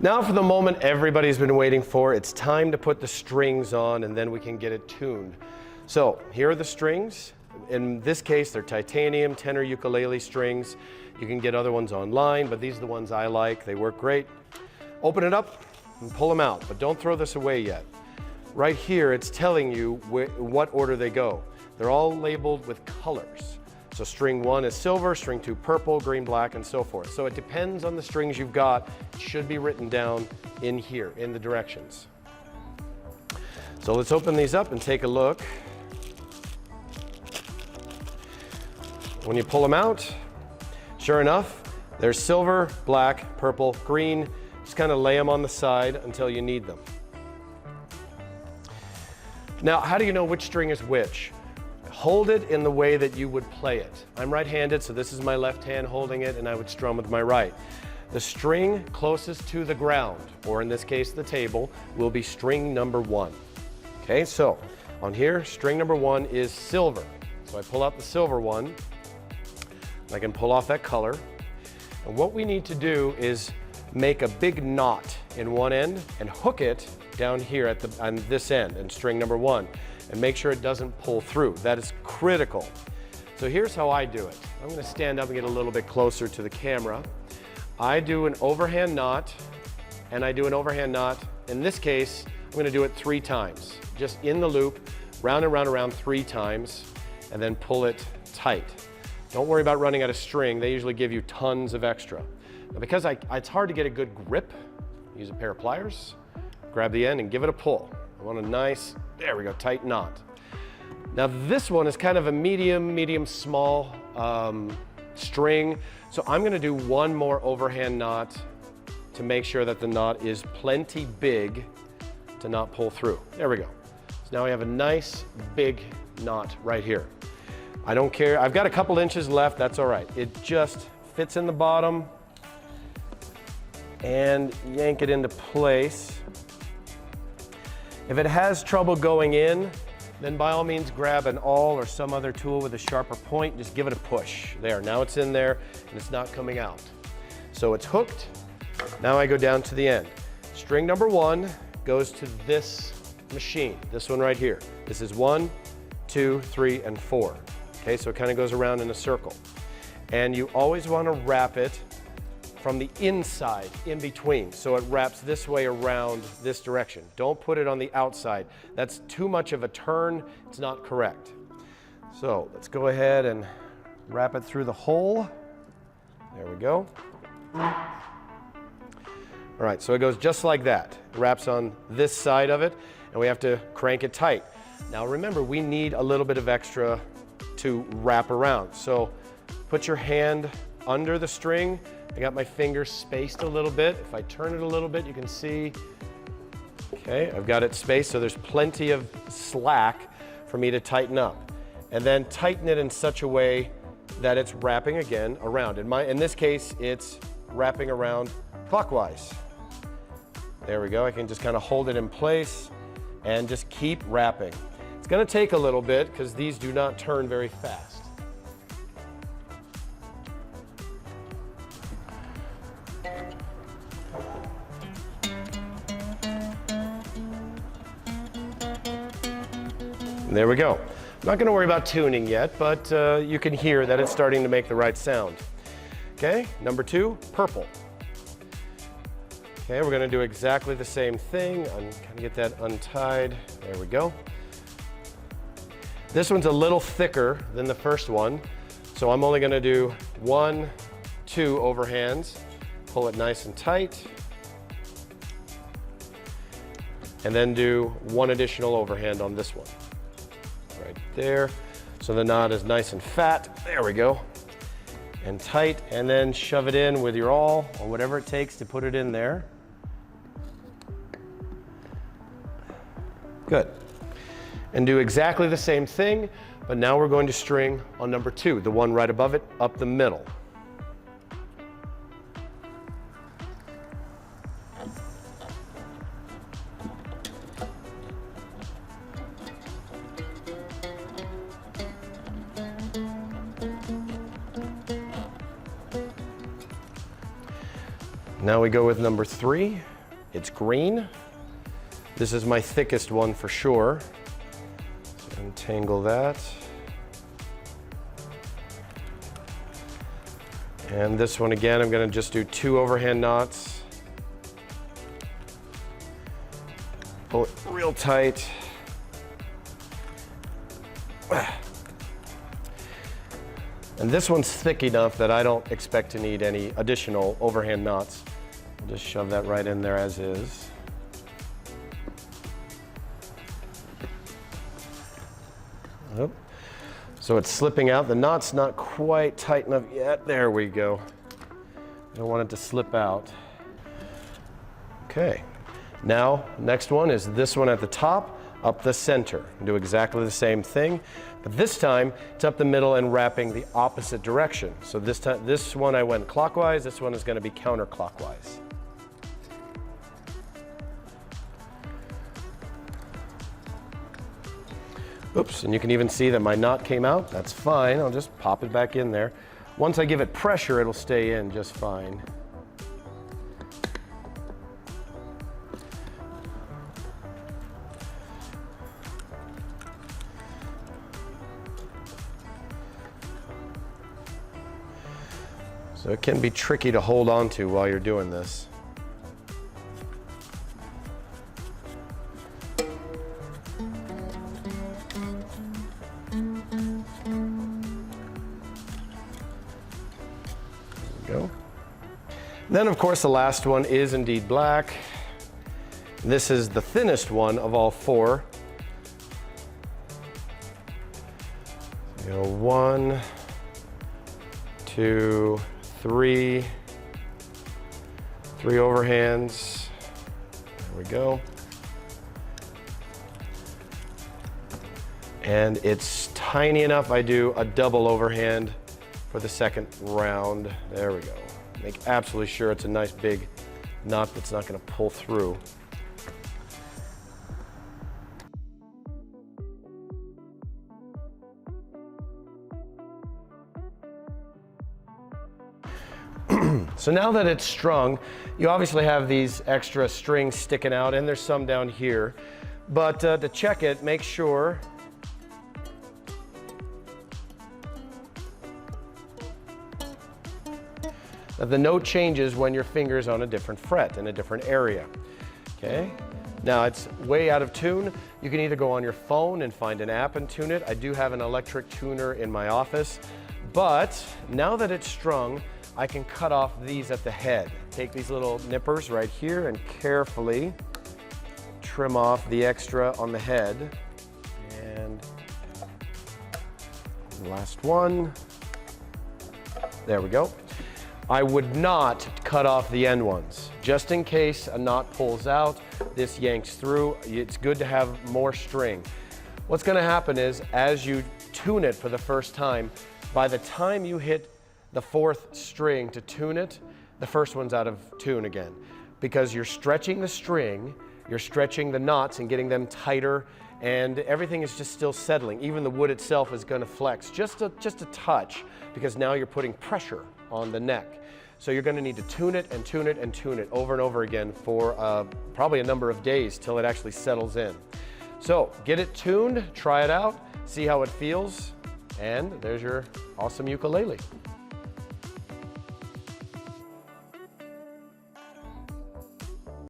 Now for the moment everybody's been waiting for. It's time to put the strings on and then we can get it tuned. So here are the strings. In this case, they're titanium tenor ukulele strings. You can get other ones online, but these are the ones I like. They work great. Open it up and pull them out, but don't throw this away yet. Right here, it's telling you what order they go. They're all labeled with colors. So string 1 is silver, string 2 purple, green, black, and so forth. So it depends on the strings you've got. It should be written down in here, in the directions. So let's open these up and take a look. When you pull them out, sure enough, there's silver, black, purple, green. Just kind of lay them on the side until you need them. Now, how do you know which string is which? Hold it in the way that you would play it. I'm right-handed, so this is my left hand holding it, and I would strum with my right. The string closest to the ground, or in this case the table, will be string number 1. Okay, so on here, string number 1 is silver. So I pull out the silver one. I can pull off that color. And what we need to do is make a big knot in one end and hook it down here on this end in string number 1. And make sure it doesn't pull through. That is critical. So here's how I do it. I'm going to stand up and get a little bit closer to the camera. I do an overhand knot, and I do an overhand knot. In this case, I'm going to do it 3 times. Just in the loop, round and round and round 3 times, and then pull it tight. Don't worry about running out of string. They usually give you tons of extra. Now because it's hard to get a good grip, use a pair of pliers, grab the end and give it a pull. I want a nice, there we go, tight knot. Now this one is kind of a medium small string. So I'm gonna do one more overhand knot to make sure that the knot is plenty big to not pull through. There we go. So now we have a nice big knot right here. I don't care, I've got a couple inches left, that's all right. It just fits in the bottom and yank it into place. If it has trouble going in, then by all means grab an awl or some other tool with a sharper point, just give it a push. There, now it's in there and it's not coming out. So it's hooked. Now I go down to the end. String number 1 goes to this machine, this one right here. This is 1, 2, 3, and 4. Okay, so it kind of goes around in a circle. And you always want to wrap it from the inside, in between. So it wraps this way around this direction. Don't put it on the outside. That's too much of a turn. It's not correct. So let's go ahead and wrap it through the hole. There we go. All right, so it goes just like that. It wraps on this side of it, and we have to crank it tight. Now remember, we need a little bit of extra to wrap around. So put your hand under the string. I got my fingers spaced a little bit. If I turn it a little bit, you can see, okay, I've got it spaced, so there's plenty of slack for me to tighten up. And then tighten it in such a way that it's wrapping again around. In this case, it's wrapping around clockwise. There we go. I can just kind of hold it in place and just keep wrapping. It's going to take a little bit because these do not turn very fast. There we go. I'm not going to worry about tuning yet, but you can hear that it's starting to make the right sound. Okay, number 2, purple. Okay, we're going to do exactly the same thing. I'm going to get that untied. There we go. This one's a little thicker than the first one, so I'm only going to do 1, 2 overhands. Pull it nice and tight. And then do 1 additional overhand on this one. Right there. So the knot is nice and fat. There we go. And tight, and then shove it in with your awl or whatever it takes to put it in there. Good. And do exactly the same thing, but now we're going to string on number 2, the one right above it, up the middle. Now we go with number 3. It's green. This is my thickest one for sure. So untangle that. And this one again, I'm going to just do 2 overhand knots. Pull it real tight. And this one's thick enough that I don't expect to need any additional overhand knots. I'll just shove that right in there as is. Oh. So it's slipping out. The knot's not quite tight enough yet. There we go. I don't want it to slip out. Okay. Now, next one is this one at the top, up the center. Do exactly the same thing, but this time it's up the middle and wrapping the opposite direction. So this one I went clockwise, this one is going to be counterclockwise. Oops, and you can even see that my knot came out. That's fine. I'll just pop it back in there. Once I give it pressure, it'll stay in just fine. So it can be tricky to hold on to while you're doing this. Go. Then of course the last one is indeed black. This is the thinnest one of all 4. You go 1, 2, 3 overhands. There we go. And it's tiny enough I do a double overhand for the second round. There we go. Make absolutely sure it's a nice big knot that's not going to pull through. So now that it's strung, you obviously have these extra strings sticking out, and there's some down here. But to check it, make sure that the note changes when your finger's on a different fret in a different area. Okay? Now it's way out of tune. You can either go on your phone and find an app and tune it. I do have an electric tuner in my office, but now that it's strung, I can cut off these at the head. Take these little nippers right here and carefully trim off the extra on the head. And the last one. There we go. I would not cut off the end ones. Just in case a knot pulls out, this yanks through. It's good to have more string. What's going to happen is, as you tune it for the first time, by the time you hit the 4th string to tune it, the first one's out of tune again. Because you're stretching the string, you're stretching the knots and getting them tighter, and everything is just still settling. Even the wood itself is going to flex just a touch, because now you're putting pressure on the neck. So you're going to need to tune it and tune it and tune it over and over again for probably a number of days till it actually settles in. So get it tuned, try it out, see how it feels, and there's your awesome ukulele.